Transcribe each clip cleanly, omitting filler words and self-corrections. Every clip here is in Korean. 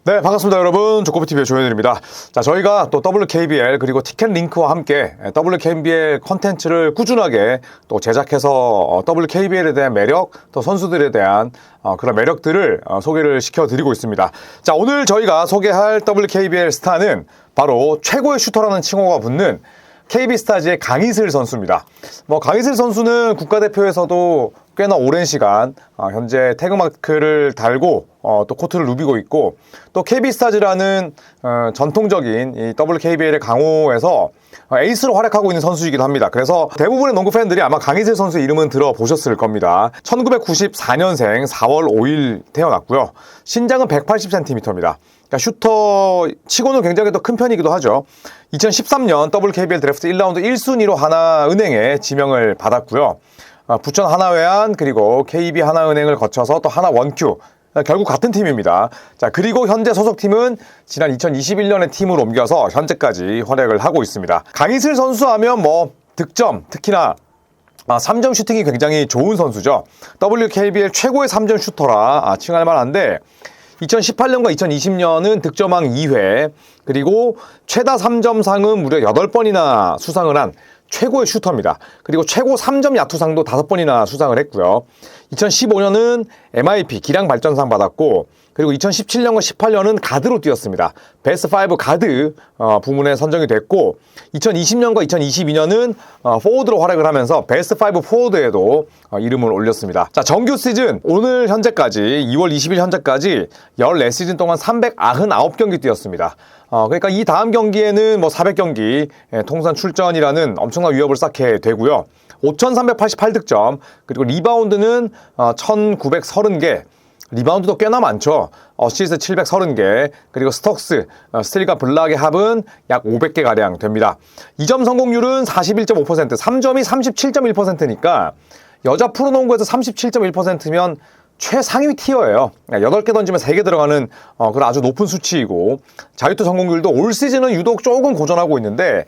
네, 반갑습니다 여러분. 조코비TV의 조현일입니다. 자, 저희가 또 WKBL 그리고 티켓링크와 함께 WKBL 컨텐츠를 꾸준하게 또 제작해서 WKBL에 대한 매력, 또 선수들에 대한 그런 매력들을 소개를 시켜드리고 있습니다. 자, 오늘 저희가 소개할 WKBL 스타는 바로 최고의 슈터라는 칭호가 붙는 KB스타즈의 강희슬 선수입니다. 강희슬 선수는 국가대표에서도 꽤나 오랜 시간 현재 태그마크를 달고 또 코트를 누비고 있고, 또 KB스타즈라는 전통적인 이 WKBL의 강호에서 에이스로 활약하고 있는 선수이기도 합니다. 그래서 대부분의 농구 팬들이 아마 강희슬 선수의 이름은 들어보셨을 겁니다. 1994년생 4월 5일 태어났고요. 신장은 180cm입니다. 그러니까 슈터 치고는 굉장히 더 큰 편이기도 하죠. 2013년 WKBL 드래프트 1라운드 1순위로 하나은행에 지명을 받았고요. 부천 하나외환 그리고 KB 하나은행을 거쳐서 또 하나 원큐, 결국 같은 팀입니다. 자, 그리고 현재 소속팀은 지난 2021년에 팀으로 옮겨서 현재까지 활약을 하고 있습니다. 강희슬 선수 하면 득점, 특히나 3점 슈팅이 굉장히 좋은 선수죠. WKBL 최고의 3점 슈터라 칭할 만한데, 2018년과 2020년은 득점왕 2회, 그리고 최다 3점상은 무려 8번이나 수상을 한 최고의 슈터입니다. 그리고 최고 3점 야투상도 5번이나 수상을 했고요. 2015년은 MIP 기량발전상 받았고, 그리고 2017년과 18년은 가드로 뛰었습니다. 베스트 5 가드 부문에 선정이 됐고, 2020년과 2022년은 포워드로 활약을 하면서 베스트 5 포워드에도 이름을 올렸습니다. 자, 정규 시즌 오늘 현재까지 2월 20일 현재까지 14시즌 동안 399경기 뛰었습니다. 그러니까 이 다음 경기에는 400경기 통산 출전이라는 엄청난 위협을 쌓게 되고요. 5,388득점, 그리고 리바운드는 1,930개, 리바운드도 꽤나 많죠. 어시스트 730개, 그리고 스톡스, 스틸과 블락의 합은 약 500개가량 됩니다. 2점 성공률은 41.5%, 3점이 37.1%니까 여자 프로농구에서 37.1%면 최상위 티어예요. 8개 던지면 3개 들어가는 그런 아주 높은 수치이고, 자유투 성공률도 올 시즌은 유독 조금 고전하고 있는데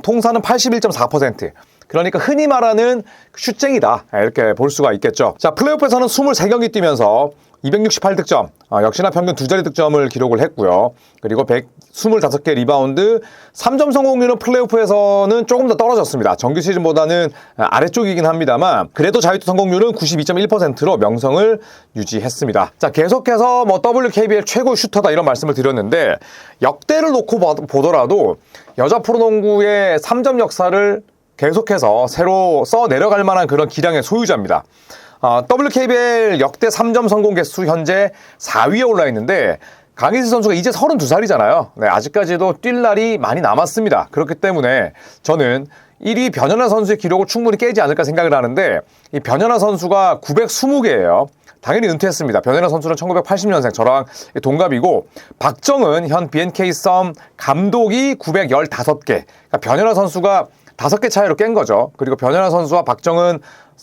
통산은 81.4%. 그러니까 흔히 말하는 슛쟁이다, 이렇게 볼 수가 있겠죠. 자, 플레이오프에서는 23경기 뛰면서 268득점, 역시나 평균 2자리 득점을 기록을 했고요. 그리고 125개 리바운드, 3점 성공률은 플레이오프에서는 조금 더 떨어졌습니다. 정규 시즌보다는 아래쪽이긴 합니다만, 그래도 자유투 성공률은 92.1%로 명성을 유지했습니다. 자, 계속해서 WKBL 최고 슈터다 이런 말씀을 드렸는데, 역대를 놓고 보더라도 여자 프로농구의 3점 역사를 계속해서 새로 써 내려갈 만한 그런 기량의 소유자입니다. WKBL 역대 3점 성공 개수 현재 4위에 올라 있는데, 강희슬 선수가 이제 32살이잖아요. 네, 아직까지도 뛸 날이 많이 남았습니다. 그렇기 때문에 저는 1위 변현아 선수의 기록을 충분히 깨지 않을까 생각을 하는데, 이 변현아 선수가 920개예요. 당연히 은퇴했습니다. 변현아 선수는 1980년생, 저랑 동갑이고, 박정은 현 BNK 썸 감독이 915개. 그러니까 변현아 선수가 5개 차이로 깬 거죠. 그리고 변현아 선수와 박정은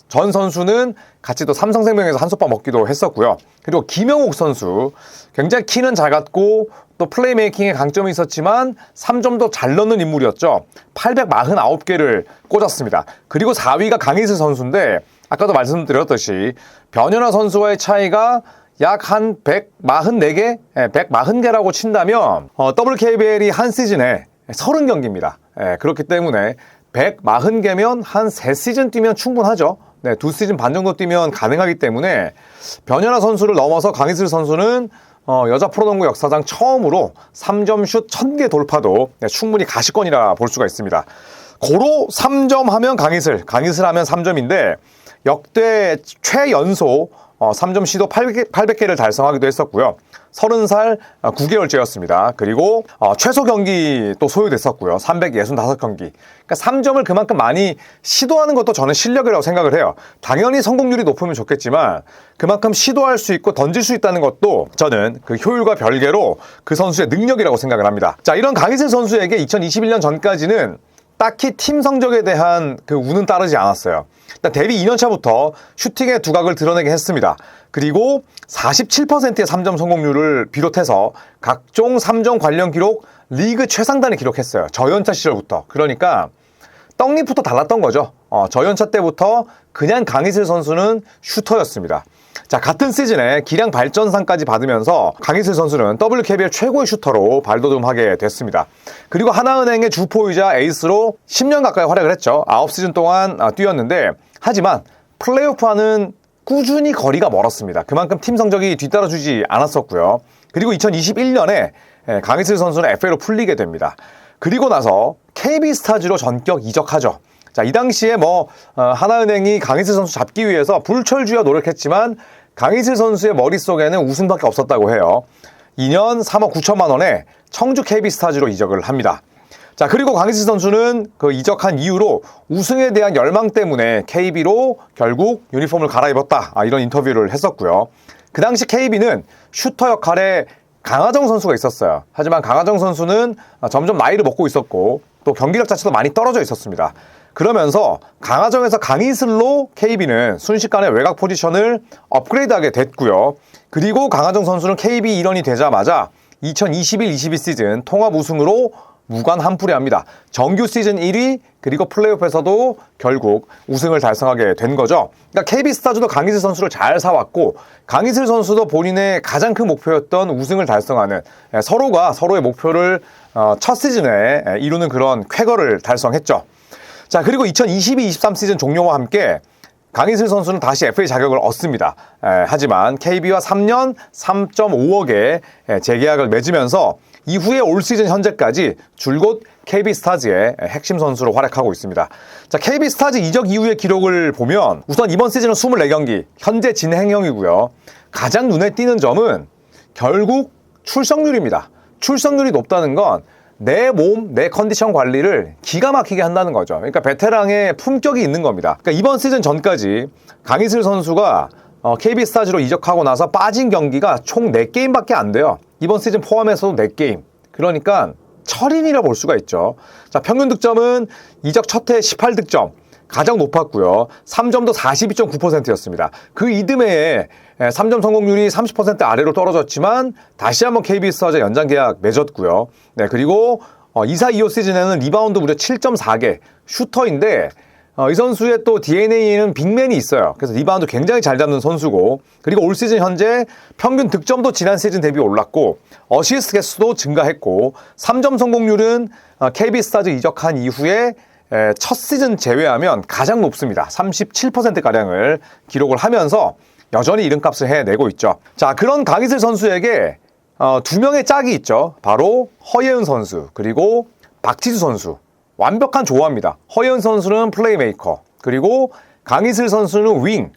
전 선수는 같이 또 삼성생명에서 한솥밥 먹기도 했었고요. 그리고 김영옥 선수, 굉장히 키는 작았고 또 플레이메이킹에 강점이 있었지만 3점도 잘 넣는 인물이었죠. 849개를 꽂았습니다. 그리고 4위가 강희슬 선수인데, 아까도 말씀드렸듯이 변현아 선수와의 차이가 약 한 144개? 140개라고 친다면 WKBL이 한 시즌에 30경기입니다. 그렇기 때문에 140개면 한 3시즌 뛰면 충분하죠. 네, 2시즌 반 정도 뛰면 가능하기 때문에 변현아 선수를 넘어서 강희슬 선수는 여자 프로농구 역사상 처음으로 3점 슛 1000개 돌파도 충분히 가시권이라 볼 수가 있습니다. 고로 3점 하면 강희슬 하면 3점인데, 역대 최연소 3점 시도 800개를 달성하기도 했었고요. 30살 9개월째였습니다. 그리고 최소 경기 또 소유됐었고요. 365경기. 그러니까 3점을 그만큼 많이 시도하는 것도 저는 실력이라고 생각을 해요. 당연히 성공률이 높으면 좋겠지만 그만큼 시도할 수 있고 던질 수 있다는 것도 저는 그 효율과 별개로 그 선수의 능력이라고 생각을 합니다. 자, 이런 강희슬 선수에게 2021년 전까지는 딱히 팀 성적에 대한 그 운은 따르지 않았어요. 일단 데뷔 2년차부터 슈팅의 두각을 드러내게 했습니다. 그리고 47%의 3점 성공률을 비롯해서 각종 3점 관련 기록 리그 최상단을 기록했어요. 저연차 시절부터. 그러니까 떡잎부터 달랐던 거죠. 저연차 때부터 그냥 강희슬 선수는 슈터였습니다. 자, 같은 시즌에 기량 발전상까지 받으면서 강희슬 선수는 WKBL 최고의 슈터로 발돋움하게 됐습니다. 그리고 하나은행의 주포이자 에이스로 10년 가까이 활약을 했죠. 9시즌 동안 뛰었는데, 하지만 플레이오프와는 꾸준히 거리가 멀었습니다. 그만큼 팀 성적이 뒤따라주지 않았었고요. 그리고 2021년에 강희슬 선수는 FA로 풀리게 됩니다. 그리고 나서 KB스타즈로 전격 이적하죠. 자, 이 당시에 하나은행이 강희슬 선수 잡기 위해서 불철주야 노력했지만 강희슬 선수의 머릿속에는 우승밖에 없었다고 해요. 2년 3억 9천만 원에 청주 KB스타즈로 이적을 합니다. 자, 그리고 강희슬 선수는 그 이적한 이후로 우승에 대한 열망 때문에 KB로 결국 유니폼을 갈아입었다. 이런 인터뷰를 했었고요. 그 당시 KB는 슈터 역할에 강하정 선수가 있었어요. 하지만 강하정 선수는 점점 나이를 먹고 있었고 또 경기력 자체도 많이 떨어져 있었습니다. 그러면서 강하정에서 강희슬로 KB는 순식간에 외곽 포지션을 업그레이드하게 됐고요. 그리고 강하정 선수는 KB 일원이 되자마자 2021-22 시즌 통합 우승으로 무관 한풀이합니다. 정규 시즌 1위 그리고 플레이오프에서도 결국 우승을 달성하게 된 거죠. 그러니까 KB스타즈도 강희슬 선수를 잘 사왔고 강희슬 선수도 본인의 가장 큰 목표였던 우승을 달성하는 서로가 서로의 목표를 첫 시즌에 이루는 그런 쾌거를 달성했죠. 자, 그리고 2022-23 시즌 종료와 함께 강희슬 선수는 다시 FA 자격을 얻습니다. 하지만 KB와 3년 3.5억의 재계약을 맺으면서 이후에 올 시즌 현재까지 줄곧 KB스타즈의 핵심 선수로 활약하고 있습니다. 자, KB스타즈 이적 이후의 기록을 보면 우선 이번 시즌은 24경기, 현재 진행형이고요. 가장 눈에 띄는 점은 결국 출석률입니다. 출석률이 높다는 건 내 몸, 내 컨디션 관리를 기가 막히게 한다는 거죠. 그러니까 베테랑의 품격이 있는 겁니다. 그러니까 이번 시즌 전까지 강희슬 선수가 KB스타즈로 이적하고 나서 빠진 경기가 총 4게임밖에 안 돼요. 이번 시즌 포함해서도 4게임. 그러니까 철인이라 볼 수가 있죠. 자, 평균 득점은 이적 첫 해 18득점. 가장 높았고요. 3점도 42.9%였습니다. 그 이듬해에 3점 성공률이 30% 아래로 떨어졌지만 다시 한번 KB스타즈 연장 계약 맺었고요. 네, 그리고 24-25 시즌에는 리바운드 무려 7.4개, 슈터인데 이 선수의 또 DNA에는 빅맨이 있어요. 그래서 리바운드 굉장히 잘 잡는 선수고, 그리고 올 시즌 현재 평균 득점도 지난 시즌 대비 올랐고 어시스트 개수도 증가했고 3점 성공률은 KB스타즈 이적한 이후에 첫 시즌 제외하면 가장 높습니다. 37%가량을 기록을 하면서 여전히 이름값을 해내고 있죠. 자, 그런 강희슬 선수에게 두 명의 짝이 있죠. 바로 허예은 선수 그리고 박지수 선수. 완벽한 조화입니다. 허예은 선수는 플레이메이커, 그리고 강희슬 선수는 윙,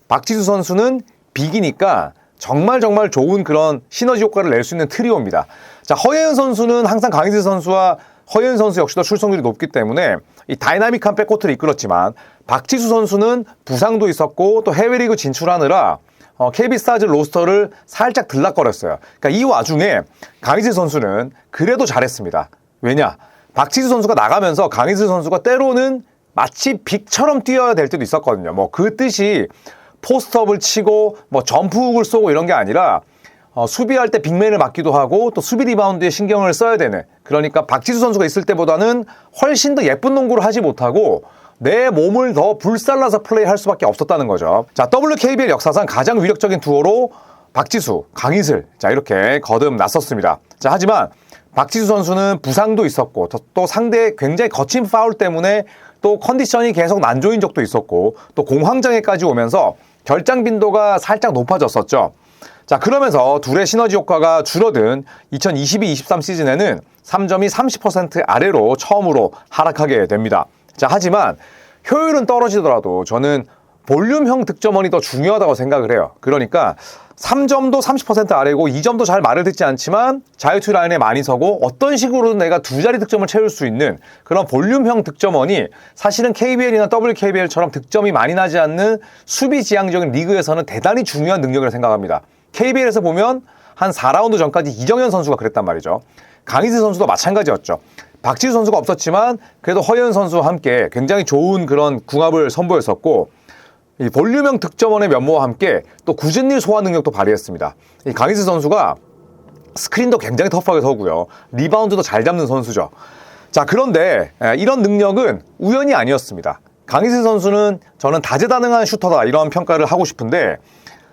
박지수 선수는 빅이니까 정말 좋은 그런 시너지 효과를 낼 수 있는 트리오입니다. 자, 허예은 선수는 항상 강희슬 선수와 허예은 선수 역시도 출석률이 높기 때문에 이 다이나믹한 백코트를 이끌었지만 박지수 선수는 부상도 있었고 또 해외리그 진출하느라 KB스타즈 로스터를 살짝 들락거렸어요. 그러니까 이 와중에 강희슬 선수는 그래도 잘했습니다. 왜냐? 박지수 선수가 나가면서 강희슬 선수가 때로는 마치 빅처럼 뛰어야 될 때도 있었거든요. 그 뜻이 포스트업을 치고 점프훅을 쏘고 이런 게 아니라 수비할 때 빅맨을 맡기도 하고 또 수비 리바운드에 신경을 써야 되는, 그러니까 박지수 선수가 있을 때보다는 훨씬 더 예쁜 농구를 하지 못하고 내 몸을 더 불살라서 플레이할 수밖에 없었다는 거죠. 자, WKBL 역사상 가장 위력적인 두오로 박지수, 강희슬, 자, 이렇게 거듭났었습니다. 자, 하지만 박지수 선수는 부상도 있었고 또 상대의 굉장히 거친 파울 때문에 또 컨디션이 계속 난조인 적도 있었고 또 공황장애까지 오면서 결장 빈도가 살짝 높아졌었죠. 자, 그러면서 둘의 시너지 효과가 줄어든 2022-23 시즌에는 3점이 30% 아래로 처음으로 하락하게 됩니다. 자, 하지만 효율은 떨어지더라도 저는 볼륨형 득점원이 더 중요하다고 생각을 해요. 그러니까 3점도 30% 아래고 2점도 잘 말을 듣지 않지만 자유투 라인에 많이 서고 어떤 식으로든 내가 두 자리 득점을 채울 수 있는 그런 볼륨형 득점원이 사실은 KBL이나 WKBL처럼 득점이 많이 나지 않는 수비 지향적인 리그에서는 대단히 중요한 능력이라고 생각합니다. KBL에서 보면 한 4라운드 전까지 이정현 선수가 그랬단 말이죠. 강희슬 선수도 마찬가지였죠. 박지수 선수가 없었지만 그래도 허예은 선수와 함께 굉장히 좋은 그런 궁합을 선보였었고, 이 볼륨형 득점원의 면모와 함께 또 굳은 일 소화 능력도 발휘했습니다. 이 강희슬 선수가 스크린도 굉장히 터프하게 서고요. 리바운드도 잘 잡는 선수죠. 자, 그런데 이런 능력은 우연이 아니었습니다. 강희슬 선수는 저는 다재다능한 슈터다 이런 평가를 하고 싶은데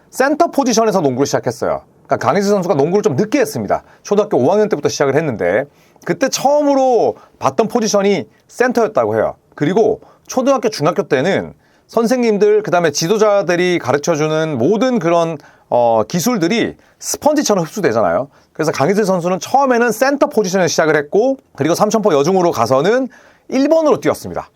센터 포지션에서 농구를 시작했어요. 그러니까 강희슬 선수가 농구를 좀 늦게 했습니다. 초등학교 5학년 때부터 시작을 했는데 그때 처음으로 봤던 포지션이 센터였다고 해요. 그리고 초등학교, 중학교 때는 선생님들, 그 다음에 지도자들이 가르쳐주는 모든 그런 기술들이 스펀지처럼 흡수되잖아요. 그래서 강희슬 선수는 처음에는 센터 포지션에 시작을 했고, 그리고 삼천포 여중으로 가서는 1번으로 뛰었습니다.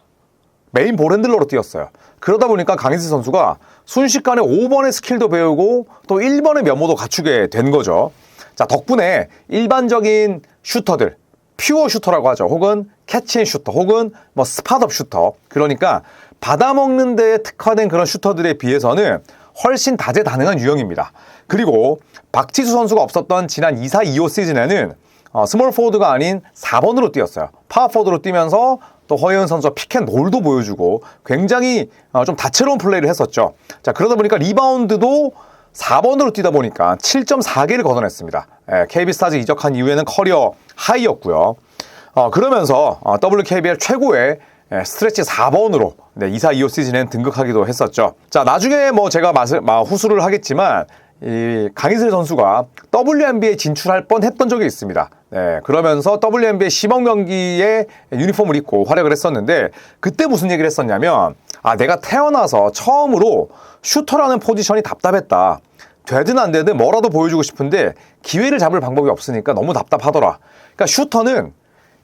메인 볼핸들러로 뛰었어요. 그러다 보니까 강희슬 선수가 순식간에 5번의 스킬도 배우고 또 1번의 면모도 갖추게 된 거죠. 자, 덕분에 일반적인 슈터들, 퓨어 슈터라고 하죠. 혹은 캐치앤 슈터, 혹은 뭐 스팟업 슈터. 그러니까 받아먹는 데에 특화된 그런 슈터들에 비해서는 훨씬 다재다능한 유형입니다. 그리고 박지수 선수가 없었던 지난 24-25 시즌에는 스몰 포워드가 아닌 4번으로 뛰었어요. 파워 포워드로 뛰면서 또 허예은 선수가 픽앤롤도 보여주고 굉장히 좀 다채로운 플레이를 했었죠. 자, 그러다 보니까 리바운드도 4번으로 뛰다 보니까 7.4개를 걷어냈습니다. KB스타즈 이적한 이후에는 커리어 하이였고요. 그러면서 WKBL 최고의 스트레치 4번으로 24-25 시즌엔 등극하기도 했었죠. 자, 나중에 뭐 제가 후수를 하겠지만 이 강희슬 선수가 WNBA에 진출할 뻔했던 적이 있습니다. 그러면서 WNBA 시범 경기에 유니폼을 입고 활약을 했었는데 그때 무슨 얘기를 했었냐면 내가 태어나서 처음으로 슈터라는 포지션이 답답했다. 되든 안 되든 뭐라도 보여주고 싶은데 기회를 잡을 방법이 없으니까 너무 답답하더라. 그러니까 슈터는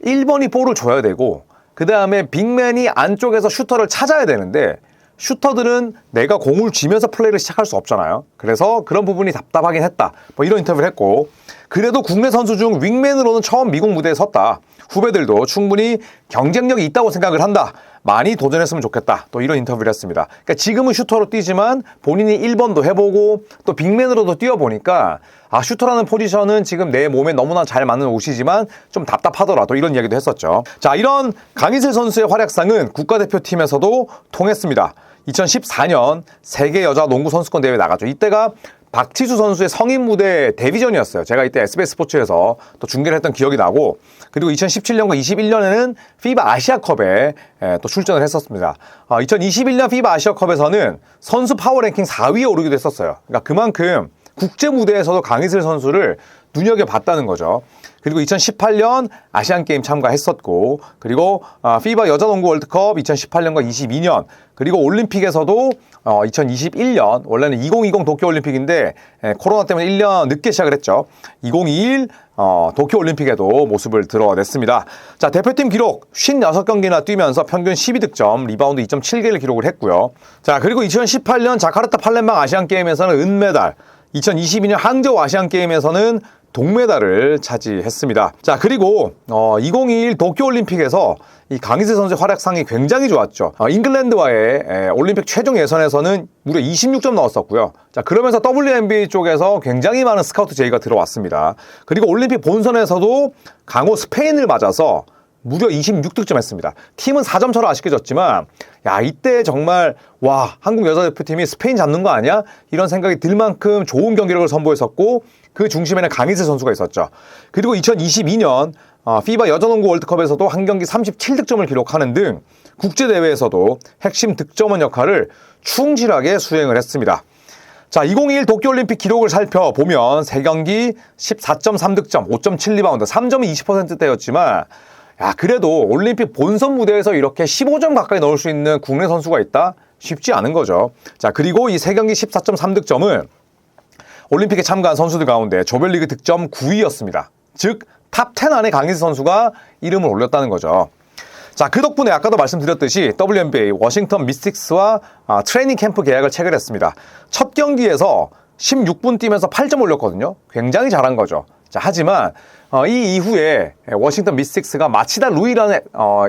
1번이 볼을 줘야 되고 그 다음에 빅맨이 안쪽에서 슈터를 찾아야 되는데 슈터들은 내가 공을 쥐면서 플레이를 시작할 수 없잖아요. 그래서 그런 부분이 답답하긴 했다. 뭐 이런 인터뷰를 했고 그래도 국내 선수 중 윙맨으로는 처음 미국 무대에 섰다. 후배들도 충분히 경쟁력이 있다고 생각을 한다. 많이 도전했으면 좋겠다. 또 이런 인터뷰를 했습니다. 그러니까 지금은 슈터로 뛰지만 본인이 1번도 해보고 또 빅맨으로도 뛰어보니까 슈터라는 포지션은 지금 내 몸에 너무나 잘 맞는 옷이지만 좀 답답하더라. 또 이런 이야기도 했었죠. 자, 이런 강희슬 선수의 활약상은 국가대표팀에서도 통했습니다. 2014년 세계 여자 농구 선수권 대회 나갔죠. 이때가 박지수 선수의 성인 무대 데뷔전이었어요. 제가 이때 SBS 스포츠에서 또 중계를 했던 기억이 나고 그리고 2017년과 21년에는 피바 아시아컵에 또 출전을 했었습니다. 2021년 피바 아시아컵에서는 선수 파워 랭킹 4위에 오르기도 했었어요. 그러니까 그만큼 국제 무대에서도 강희슬 선수를 눈여겨봤다는 거죠. 그리고 2018년 아시안게임 참가했었고 그리고 피바 여자농구 월드컵 2018년과 22년 그리고 올림픽에서도 2021년 원래는 2020 도쿄올림픽인데 코로나 때문에 1년 늦게 시작을 했죠. 2021 도쿄올림픽에도 모습을 드러냈습니다. 자, 대표팀 기록 56경기나 뛰면서 평균 12득점, 리바운드 2.7개를 기록을 했고요. 자, 그리고 2018년 자카르타 팔렘방 아시안게임에서는 은메달, 2022년 항저우 아시안게임에서는 동메달을 차지했습니다. 자, 그리고 2021 도쿄올림픽에서 이 강희슬 선수의 활약상이 굉장히 좋았죠. 잉글랜드와의 올림픽 최종 예선에서는 무려 26점 넣었었고요. 자, 그러면서 WNBA 쪽에서 굉장히 많은 스카우트 제의가 들어왔습니다. 그리고 올림픽 본선에서도 강호 스페인을 맞아서 무려 26득점 했습니다. 팀은 4점 차로 아쉽게 졌지만 이때 정말 한국 여자대표팀이 스페인 잡는 거 아니야? 이런 생각이 들 만큼 좋은 경기력을 선보였었고 그 중심에는 강희슬 선수가 있었죠. 그리고 2022년 피바 여자농구 월드컵에서도 한 경기 37득점을 기록하는 등 국제대회에서도 핵심 득점원 역할을 충실하게 수행을 했습니다. 자, 2021 도쿄올림픽 기록을 살펴보면 3경기 14.3득점, 5.7리바운드, 3점이 20%대였지만 그래도 올림픽 본선 무대에서 이렇게 15점 가까이 넣을 수 있는 국내 선수가 있다? 쉽지 않은 거죠. 자, 그리고 이 3경기 14.3득점은 올림픽에 참가한 선수들 가운데 조별리그 득점 9위였습니다. 즉, 탑 10 안에 강희슬 선수가 이름을 올렸다는 거죠. 자, 그 덕분에 아까도 말씀드렸듯이 WNBA 워싱턴 미스틱스와 트레이닝 캠프 계약을 체결했습니다. 첫 경기에서 16분 뛰면서 8점 올렸거든요. 굉장히 잘한 거죠. 자, 하지만 이 이후에 워싱턴 미스틱스가 마치다 루이라는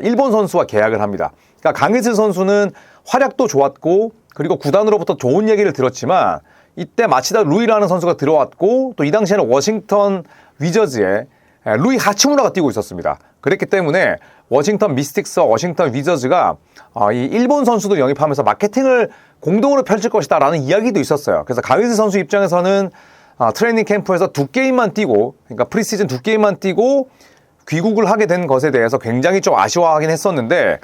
일본 선수와 계약을 합니다. 그러니까 강희슬 선수는 활약도 좋았고 그리고 구단으로부터 좋은 얘기를 들었지만 이때 마치다 루이라는 선수가 들어왔고 또 이 당시에는 워싱턴 위저즈에 루이 하치무라가 뛰고 있었습니다. 그랬기 때문에 워싱턴 미스틱스와 워싱턴 위저즈가 이 일본 선수들 영입하면서 마케팅을 공동으로 펼칠 것이다 라는 이야기도 있었어요. 그래서 강희슬 선수 입장에서는 트레이닝 캠프에서 2게임만 뛰고 그러니까 프리시즌 2게임만 뛰고 귀국을 하게 된 것에 대해서 굉장히 좀 아쉬워하긴 했었는데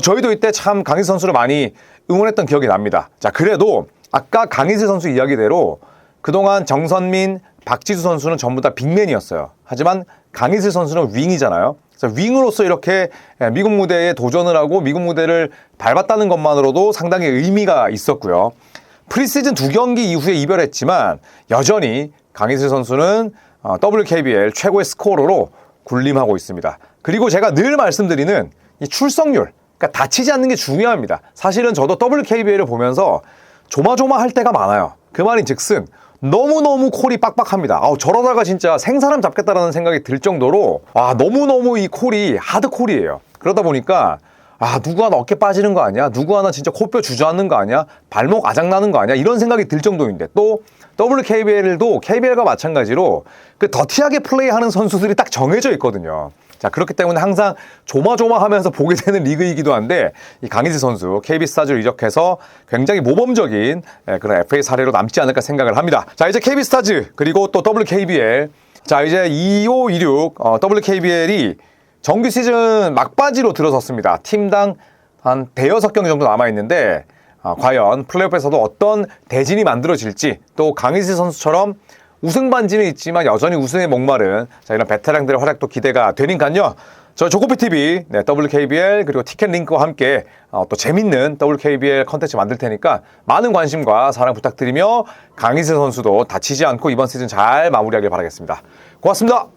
저희도 이때 참 강희슬 선수를 많이 응원했던 기억이 납니다. 자, 그래도 아까 강희슬 선수 이야기대로 그동안 정선민, 박지수 선수는 전부 다 빅맨이었어요. 하지만 강희슬 선수는 윙이잖아요. 그래서 윙으로서 이렇게 미국 무대에 도전을 하고 미국 무대를 밟았다는 것만으로도 상당히 의미가 있었고요. 프리시즌 2경기 이후에 이별했지만 여전히 강희슬 선수는 WKBL 최고의 스코어로 군림하고 있습니다. 그리고 제가 늘 말씀드리는 이 출석률, 그러니까 다치지 않는 게 중요합니다. 사실은 저도 WKBL을 보면서 조마조마할 때가 많아요. 그 말인즉슨 너무너무 콜이 빡빡합니다. 저러다가 진짜 생사람 잡겠다라는 생각이 들 정도로 너무너무 이 콜이 하드콜이에요. 그러다 보니까 누구 하나 어깨 빠지는 거 아니야? 누구 하나 진짜 코뼈 주저앉는 거 아니야? 발목 아작나는 거 아니야? 이런 생각이 들 정도인데 또 WKBL도 KBL과 마찬가지로 그 더티하게 플레이하는 선수들이 딱 정해져 있거든요. 자, 그렇기 때문에 항상 조마조마하면서 보게 되는 리그이기도 한데 이 강희슬 선수 KB스타즈로 이적해서 굉장히 모범적인 그런 FA 사례로 남지 않을까 생각을 합니다. 자, 이제 KB스타즈 그리고 또 WKBL 자, 이제 2526 WKBL이 정규 시즌 막바지로 들어섰습니다. 팀당 한 대여섯 경기 정도 남아있는데 과연 플레이오프에서도 어떤 대진이 만들어질지 또 강희슬 선수처럼 우승 반지는 있지만 여전히 우승에 목마른 이런 베테랑들의 활약도 기대가 되니까요. 저희 조코피TV WKBL 그리고 티켓링크와 함께 또 재밌는 WKBL 컨텐츠 만들 테니까 많은 관심과 사랑 부탁드리며 강희슬 선수도 다치지 않고 이번 시즌 잘 마무리하길 바라겠습니다. 고맙습니다.